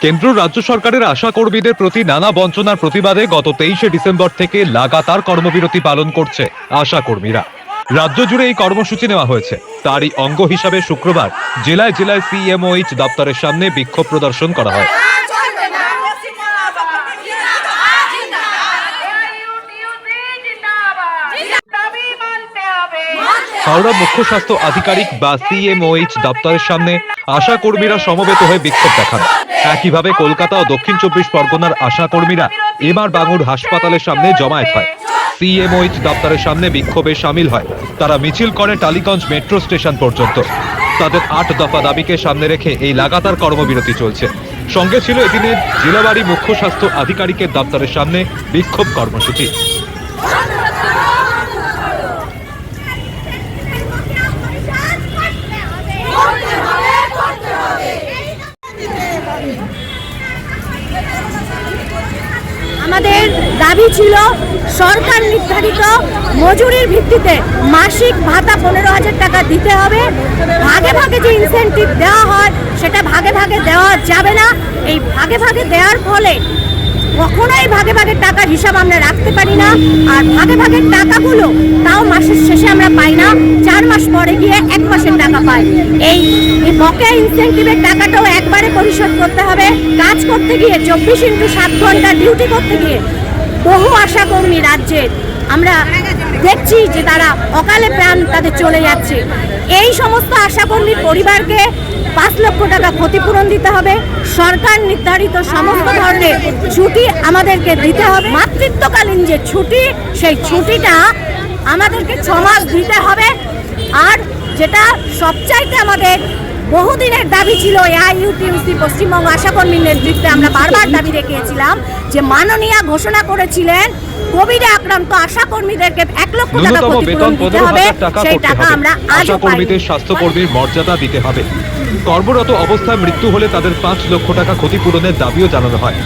কেন্দ্র রাজ্য সরকারের আশা কর্মীদের প্রতি নানা বঞ্চনার প্রতিবাদে গত 23শে ডিসেম্বর থেকে লাগাতার কর্মবিরতি পালন করছে আশা কর্মীরা। রাজ্য জুড়ে এই কর্মসূচি নেওয়া হয়েছে। তারই অঙ্গ হিসাবে শুক্রবার জেলায় জেলায় সিএমওএইচ দপ্তরের সামনে বিক্ষোভ প্রদর্শন করা হয়। হাওড়া মুখ্য স্বাস্থ্য আধিকারিক বা সিএমওএইচ দপ্তরের সামনে আশা কর্মীরা সমবেত হয়ে বিক্ষোভ দেখান। একইভাবে কলকাতা ও দক্ষিণ 24 পরগনার আশা কর্মীরা এবার বাঙুর হাসপাতালের সামনে জমায়েত হয়। সিএমওএইচ দপ্তরের সামনে বিক্ষোভে সামিল হয়। তারা মিছিল করে টালিগঞ্জ মেট্রো স্টেশন পর্যন্ত। তাদের 8 দফা দাবিকে সামনে রেখে এই লাগাতার কর্মবিরতি চলছে। সঙ্গে ছিল এদিনের জেলাবাড়ি মুখ্য স্বাস্থ্য আধিকারিকের দপ্তরের সামনে বিক্ষোভ কর্মসূচি। আমাদের দাবি ছিল সরকার নির্ধারিত মজুরির ভিত্তিতে মাসিক ভাতা 15,000 টাকা দিতে হবে। ভাগে ভাগে যে ইনসেন্টিভ দেওয়া হয় সেটা ভাগে ভাগে দেওয়া যাবে না। এই ভাগে ভাগে দেওয়ার ফলে কখনোই ভাগে ভাগে টাকার হিসাব আমরা রাখতে পারি না। আর ভাগে ভাগের টাকাগুলো তাও মাসের শেষে আমরা পাই না, 4 মাস পরে গিয়ে 1 মাসের টাকা পাই। এই বকেয়া ইনসেন্টিভের টাকাটাও একবারে পরিশোধ করতে হবে। কাজ করতে গিয়ে 24x7 ঘন্টা ডিউটি করতে গিয়ে বহু আশাকর্মী রাজ্যের আমরা দেখছি যে তারা অকালে প্রাণ তাদের চলে যাচ্ছে। এই সমস্ত আশাকর্মীর পরিবারকে 5 লক্ষ টাকা ক্ষতিপূরণ দিতে হবে। সরকার নির্ধারিত সমস্ত ধরনের ছুটি আমাদেরকে দিতে হবে। মাতৃত্বকালীন যে ছুটি, সেই ছুটিটা আমাদেরকে 6 মাস দিতে হবে। আর যেটা সবচাইতে আমাদের বহুদিনের দাবি ছিল, এআইইউটিউসি পশ্চিমবঙ্গ আশাকর্মী নেতৃত্বে আমরা বারবার দাবি রেখেছিলাম যে মাননীয়া ঘোষণা করেছিলেন কোভিডে আক্রান্ত আশাকর্মীদেরকে 1 লক্ষ টাকা ক্ষতিপূরণ দিতে হবে। সেই টাকা আমরা আজও আশাকর্মীদের স্বাস্থ্যকর্মীর মর্যাদা দিতে হবে। কর্মরত অবস্থায় মৃত্যু হলে তাদের 5 লক্ষ টাকা ক্ষতিপূরণের দাবিও জানানো হয়।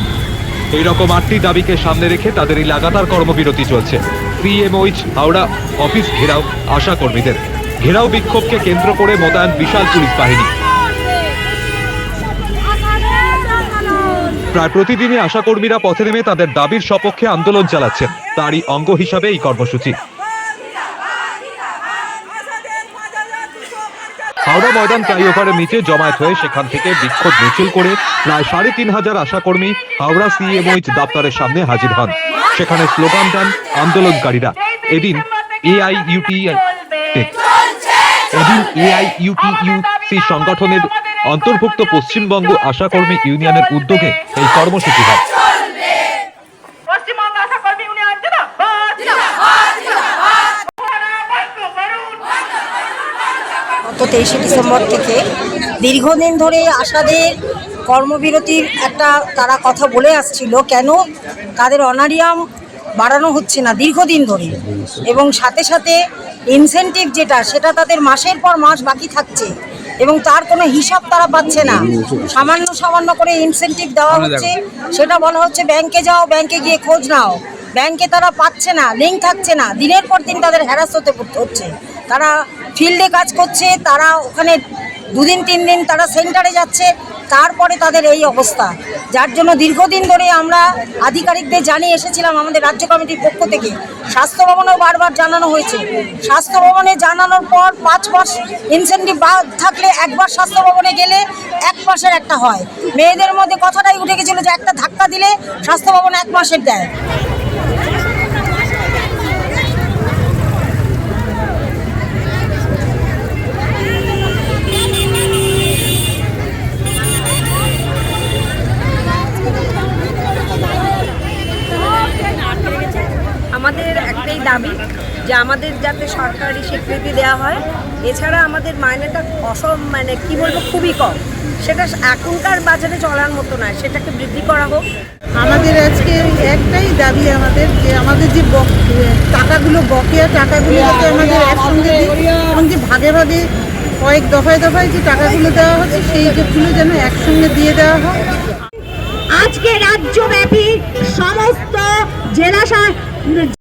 এইরকম 8টি দাবিকে সামনে রেখে তাদের এই লাগাতার কর্মবিরতি চলছে। সিএমওএইচ হাওড়া অফিস ঘেরাও আশাকর্মীদের। ঘেরাও বিক্ষোভকে কেন্দ্র করে মোতায়েন বিশাল পুলিশ বাহিনী। প্রায় প্রতিদিনই আশাকর্মীরা পথে নেমে তাদের দাবির সপক্ষে আন্দোলন চালাচ্ছেন। তারই অঙ্গ হিসাবে এই কর্মসূচি। হাওড়া ময়দান ফ্লাইওভারের নিচে জমায়েত হয়ে সেখান থেকে বিক্ষোভ মিছিল করে প্রায় 3,500 আশাকর্মী হাওড়া সিএমওএইচ দপ্তরের সামনে হাজির হন। সেখানে স্লোগান দেন আন্দোলনকারীরা। এদিন এআইইউটিইউসি সংগঠনের অন্তর্ভুক্ত পশ্চিমবঙ্গ আশাকর্মী ইউনিয়নের উদ্যোগে এই কর্মসূচি হয়। গত 23শে ডিসেম্বর থেকে দীর্ঘদিন ধরে আশাদের কর্মবিরতির একটা তারা কথা বলে আসছিল, কেন তাদের অনারিয়াম বাড়ানো হচ্ছে না দীর্ঘদিন ধরে, এবং সাথে সাথে ইনসেন্টিভ যেটা সেটা তাদের মাসের পর মাস বাকি থাকছে এবং তার কোনো হিসাব তারা পাচ্ছে না। সামান্য করে ইনসেন্টিভ দেওয়া হচ্ছে, সেটা বলা হচ্ছে ব্যাংকে যাও, ব্যাংকে গিয়ে খোঁজ নাও। ব্যাংকে তারা পাচ্ছে না, লিঙ্ক থাকছে না। দিনের পর দিন তাদের হ্যারাস হচ্ছে। তারা ফিল্ডে কাজ করছে, তারা ওখানে 2 দিন 3 দিন তারা সেন্টারে যাচ্ছে, তারপরে তাদের এই অবস্থা। যার জন্য দীর্ঘদিন ধরে আমরা আধিকারিকদের জানিয়ে এসেছিলাম আমাদের রাজ্য কমিটির পক্ষ থেকে। স্বাস্থ্য ভবনেও বারবার জানানো হয়েছে। স্বাস্থ্য ভবনে জানানোর পর 5 মাস ইনসেন্টিভ থাকলে একবার স্বাস্থ্য ভবনে গেলে 1 মাসের একটা হয়। মেয়েদের মধ্যে কথাটাই উঠে গেছিলো যে একটা ধাক্কা দিলে স্বাস্থ্য ভবনে 1 মাসের দেয়। আমাদের একটাই দাবি যে আমাদের যাতে সরকারি স্বীকৃতি দেওয়া হয়। এছাড়া আমাদের মাইনেটা কি বলবো, খুবই কম। সেটা এখনকার বাজারে চলার মতো নয়, সেটাকে বৃদ্ধি করা হোক। আমাদের আজকে একটাই দাবি, আমাদের যে আমাদের যে টাকাগুলো, বকেয়া টাকাগুলো যাতে আমাদের একসঙ্গে দিই, এবং যে ভাগে ভাগে কয়েক দফায় যে টাকাগুলো দেওয়া হচ্ছে সেইগুলো যেন একসঙ্গে দিয়ে দেওয়া হয়। আজকে রাজ্যব্যাপী সমস্ত জেলা